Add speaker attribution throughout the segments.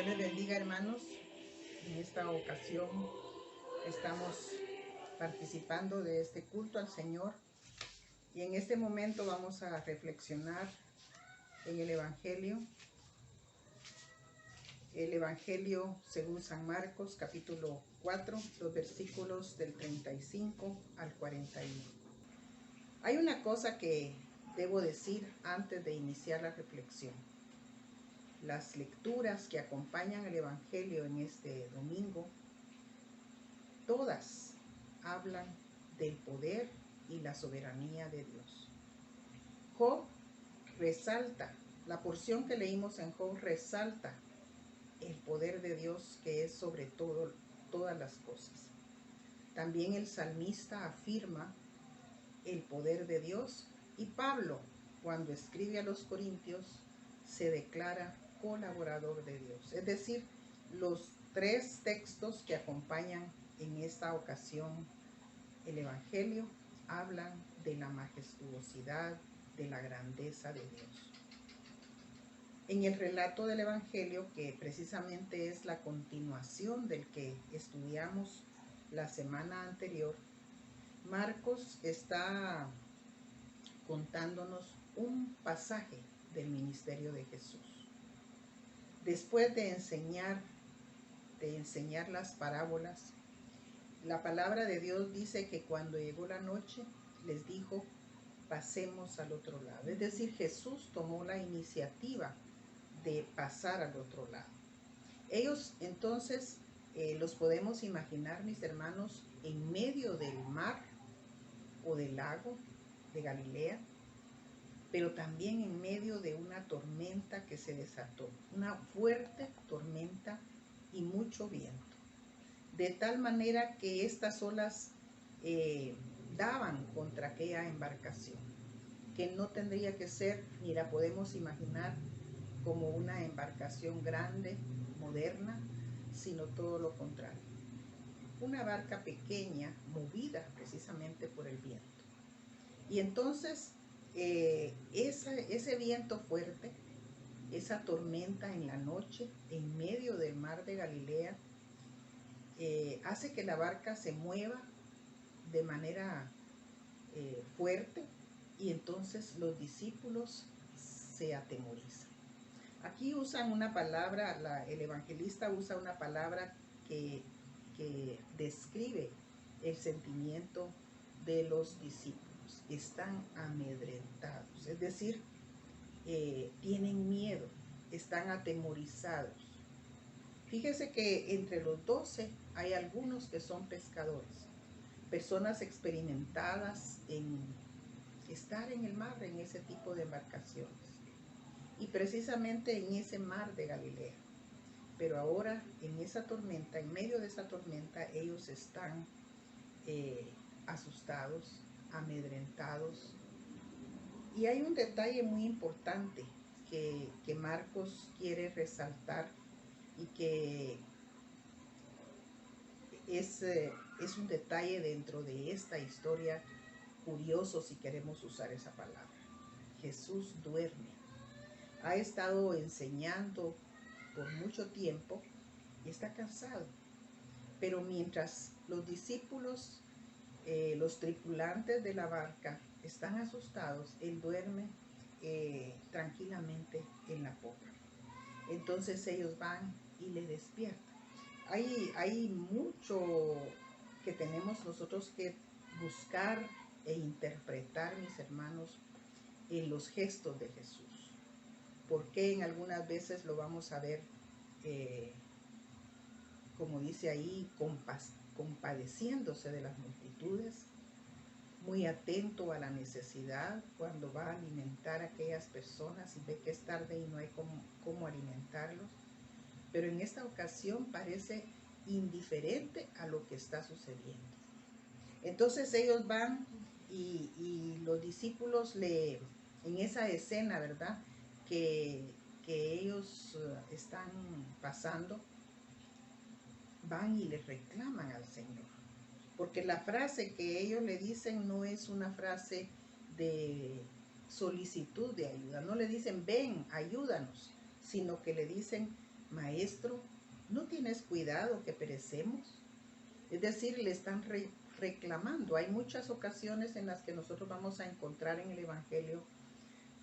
Speaker 1: les bendiga, hermanos. En esta ocasión estamos participando de este culto al Señor y en este momento vamos a reflexionar en el Evangelio según San Marcos, capítulo 4, los versículos del 35 al 41. Hay una cosa que debo decir antes de iniciar la reflexión. Las lecturas que acompañan el Evangelio en este domingo, todas hablan del poder y la soberanía de Dios. Job resalta, la porción que leímos en Job resalta el poder de Dios que es sobre todas las cosas. También el salmista afirma el poder de Dios y Pablo, cuando escribe a los Corintios, se declara colaborador de Dios. Es decir, los tres textos que acompañan en esta ocasión el Evangelio hablan de la majestuosidad, de la grandeza de Dios. En el relato del Evangelio, que precisamente es la continuación del que estudiamos la semana anterior, Marcos está contándonos un pasaje del ministerio de Jesús. Después de enseñar las parábolas, la palabra de Dios dice que cuando llegó la noche, les dijo, pasemos al otro lado. Es decir, Jesús tomó la iniciativa de pasar al otro lado. Ellos entonces los podemos imaginar, mis hermanos, en medio del mar o del lago de Galilea, pero también en medio de una tormenta que se desató, una fuerte tormenta y mucho viento, de tal manera que estas olas daban contra aquella embarcación, que no tendría que ser, ni la podemos imaginar como una embarcación grande, moderna, sino todo lo contrario. Una barca pequeña, movida precisamente por el viento. Y entonces, ese viento fuerte, esa tormenta en la noche, en medio del mar de Galilea, hace que la barca se mueva de manera fuerte y entonces los discípulos se atemorizan. Aquí usan una palabra, el evangelista usa una palabra que describe el sentimiento de los discípulos. Están amedrentados, es decir, tienen miedo, están atemorizados. Fíjese que entre los 12 hay algunos que son pescadores, personas experimentadas en estar en el mar, en ese tipo de embarcaciones. Y precisamente en ese mar de Galilea. Pero ahora en esa tormenta, en medio de esa tormenta, ellos están asustados, amedrentados. Y hay un detalle muy importante que Marcos quiere resaltar y que es un detalle dentro de esta historia curioso, si queremos usar esa palabra. Jesús duerme. Ha estado enseñando por mucho tiempo y está cansado. Pero mientras los discípulos, los tripulantes de la barca están asustados, él duerme tranquilamente en la popa. Entonces ellos van y le despiertan. Hay mucho que tenemos nosotros que buscar e interpretar, mis hermanos, en los gestos de Jesús. Porque en algunas veces lo vamos a ver, como dice ahí, compadeciéndose de las multitudes, muy atento a la necesidad cuando va a alimentar a aquellas personas y ve que es tarde y no hay cómo alimentarlos. Pero en esta ocasión parece indiferente a lo que está sucediendo. Entonces ellos van y los discípulos en esa escena, ¿verdad?, que ellos están pasando, van y le reclaman al Señor. Porque la frase que ellos le dicen no es una frase de solicitud de ayuda. No le dicen, ven, ayúdanos, sino que le dicen, Maestro, ¿no tienes cuidado que perecemos? Es decir, le están reclamando. Hay muchas ocasiones en las que nosotros vamos a encontrar en el Evangelio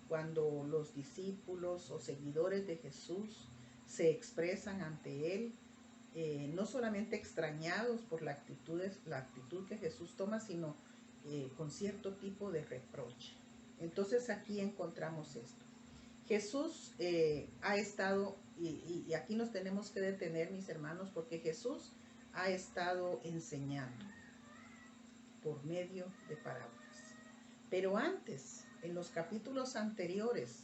Speaker 1: cuando los discípulos o seguidores de Jesús se expresan ante Él, no solamente extrañados por la actitud que Jesús toma, sino con cierto tipo de reproche. Entonces aquí encontramos esto. Jesús ha estado, y aquí nos tenemos que detener, mis hermanos, porque Jesús ha estado enseñando por medio de parábolas. Pero antes, en los capítulos anteriores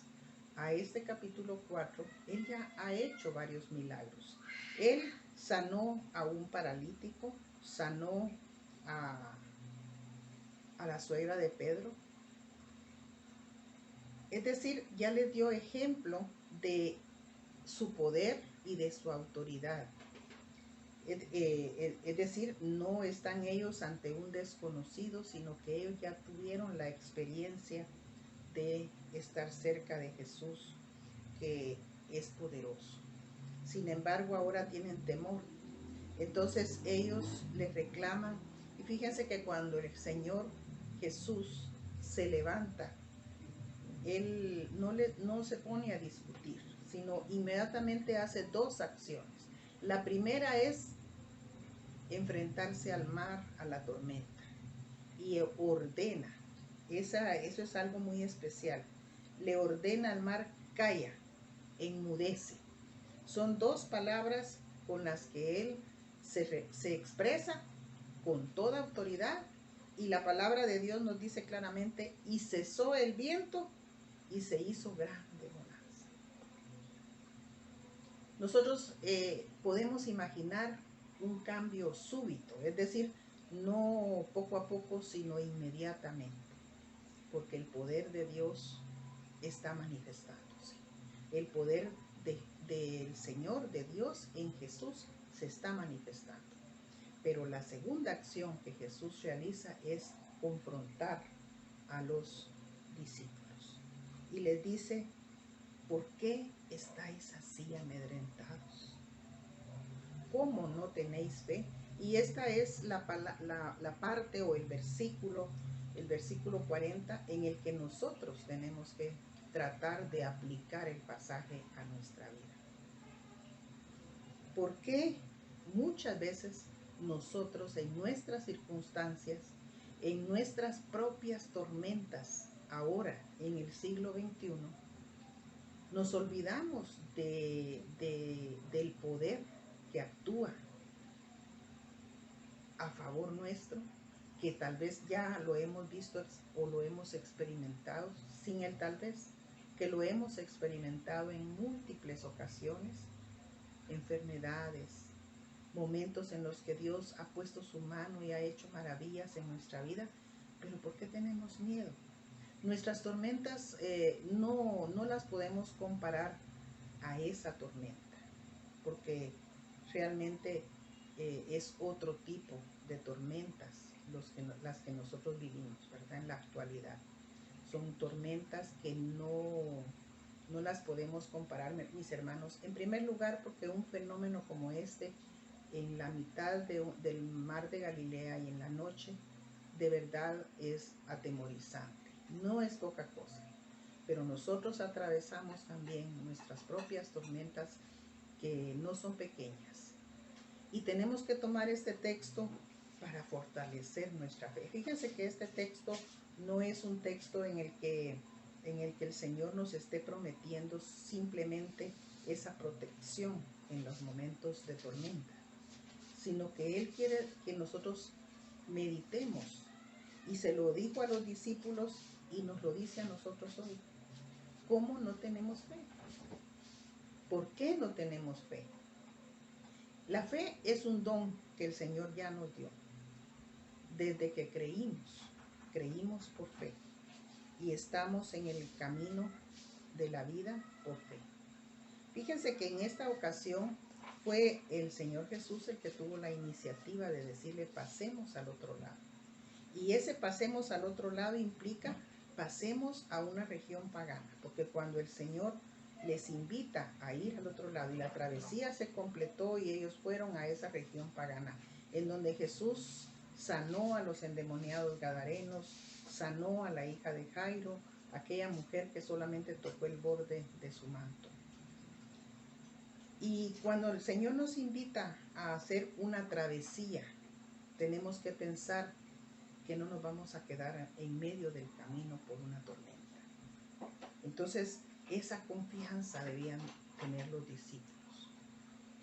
Speaker 1: a este capítulo 4, Él ya ha hecho varios milagros. Él sanó a un paralítico, sanó a la suegra de Pedro. Es decir, ya les dio ejemplo de su poder y de su autoridad. Es decir, no están ellos ante un desconocido, sino que ellos ya tuvieron la experiencia de estar cerca de Jesús, que es poderoso. Sin embargo, ahora tienen temor. Entonces ellos les reclaman. Y fíjense que cuando el Señor Jesús se levanta, Él no se pone a discutir, sino inmediatamente hace dos acciones. La primera es enfrentarse al mar, a la tormenta, y ordena. Eso es algo muy especial. Le ordena al mar: calla, enmudece. Son dos palabras con las que Él se expresa con toda autoridad, y la palabra de Dios nos dice claramente: y cesó el viento y se hizo grande bonanza. Nosotros podemos imaginar un cambio súbito, es decir, no poco a poco, sino inmediatamente, porque el poder de Dios está manifestándose. El poder del Señor, de Dios en Jesús, se está manifestando. Pero la segunda acción que Jesús realiza es confrontar a los discípulos. Y les dice: ¿por qué estáis así amedrentados? ¿Cómo no tenéis fe? Y esta es la parte o el versículo 40, en el que nosotros tenemos que tratar de aplicar el pasaje a nuestra vida. ¿Por qué muchas veces nosotros, en nuestras circunstancias, en nuestras propias tormentas, ahora en el siglo XXI, nos olvidamos del poder que actúa a favor nuestro, que tal vez ya lo hemos visto o lo hemos experimentado, sin el tal vez, que lo hemos experimentado en múltiples ocasiones? Enfermedades, momentos en los que Dios ha puesto su mano y ha hecho maravillas en nuestra vida. Pero ¿por qué tenemos miedo? Nuestras tormentas no las podemos comparar a esa tormenta, porque realmente es otro tipo de tormentas las que nosotros vivimos, ¿verdad? En la actualidad. Son tormentas que no las podemos comparar, mis hermanos. En primer lugar, porque un fenómeno como este, en la mitad del mar de Galilea y en la noche, de verdad es atemorizante. No es poca cosa. Pero nosotros atravesamos también nuestras propias tormentas, que no son pequeñas. Y tenemos que tomar este texto para fortalecer nuestra fe. Fíjense que este texto no es un texto en el que el Señor nos esté prometiendo simplemente esa protección en los momentos de tormenta, sino que Él quiere que nosotros meditemos. Y se lo dijo a los discípulos y nos lo dice a nosotros hoy. ¿Cómo no tenemos fe? ¿Por qué no tenemos fe? La fe es un don que el Señor ya nos dio. Desde que creímos por fe. Y estamos en el camino de la vida por fe. Fíjense que en esta ocasión fue el Señor Jesús el que tuvo la iniciativa de decirle: pasemos al otro lado. Y ese pasemos al otro lado implica pasemos a una región pagana, porque cuando el Señor les invita a ir al otro lado y la travesía se completó y ellos fueron a esa región pagana, en donde Jesús sanó a los endemoniados gadarenos, sanó a la hija de Jairo, aquella mujer que solamente tocó el borde de su manto. Y cuando el Señor nos invita a hacer una travesía, tenemos que pensar que no nos vamos a quedar en medio del camino por una tormenta. Entonces, esa confianza debían tener los discípulos.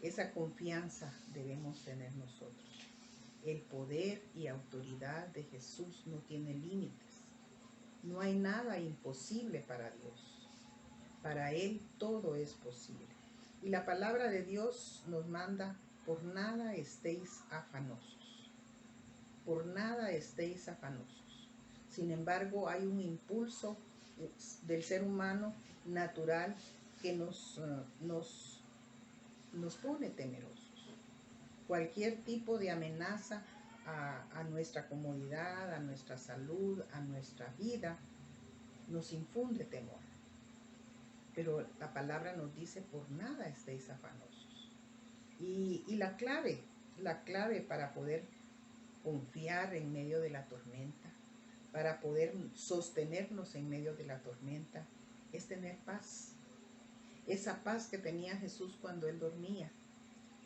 Speaker 1: Esa confianza debemos tener nosotros. El poder y autoridad de Jesús no tiene límites. No hay nada imposible para Dios. Para Él todo es posible. Y la palabra de Dios nos manda: por nada estéis afanosos. Por nada estéis afanosos. Sin embargo, hay un impulso del ser humano natural que nos pone temerosos. Cualquier tipo de amenaza a nuestra comodidad, a nuestra salud, a nuestra vida, nos infunde temor. Pero la palabra nos dice: por nada estéis afanosos. Y la clave para poder confiar en medio de la tormenta, para poder sostenernos en medio de la tormenta, es tener paz. Esa paz que tenía Jesús cuando Él dormía,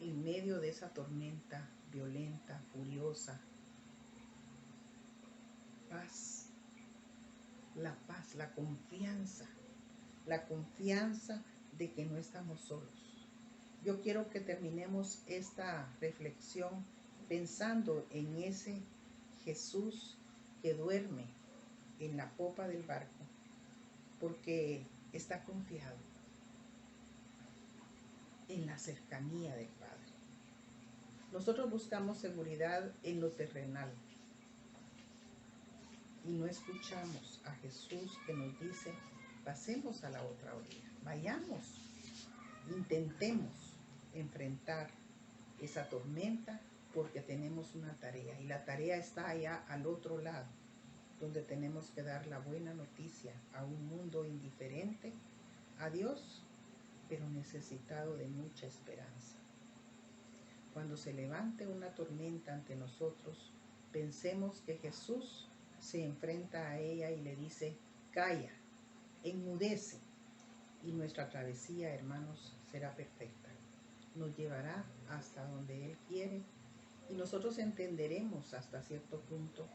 Speaker 1: en medio de esa tormenta violenta, furiosa. Paz, la confianza de que no estamos solos. Yo quiero que terminemos esta reflexión pensando en ese Jesús que duerme en la popa del barco, porque está confiado en la cercanía del Padre. Nosotros buscamos seguridad en lo terrenal y no escuchamos a Jesús que nos dice: pasemos a la otra orilla, vayamos, intentemos enfrentar esa tormenta, porque tenemos una tarea, y la tarea está allá al otro lado, donde tenemos que dar la buena noticia a un mundo indiferente a Dios, pero necesitado de mucha esperanza. Cuando se levante una tormenta ante nosotros, pensemos que Jesús se enfrenta a ella y le dice: calla, enmudece, y nuestra travesía, hermanos, será perfecta. Nos llevará hasta donde Él quiere y nosotros entenderemos hasta cierto punto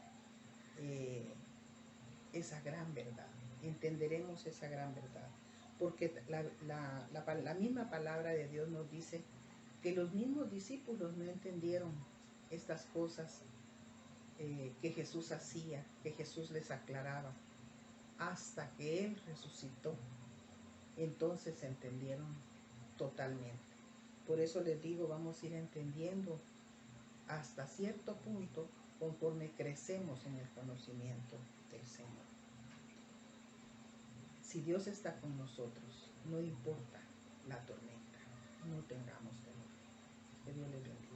Speaker 1: esa gran verdad. Entenderemos esa gran verdad, porque la misma palabra de Dios nos dice que los mismos discípulos no entendieron estas cosas que Jesús hacía, que Jesús les aclaraba, hasta que Él resucitó. Entonces entendieron totalmente. Por eso les digo, vamos a ir entendiendo hasta cierto punto conforme crecemos en el conocimiento del Señor. Si Dios está con nosotros, no importa la tormenta, no tengamos temor. Que Dios les bendiga.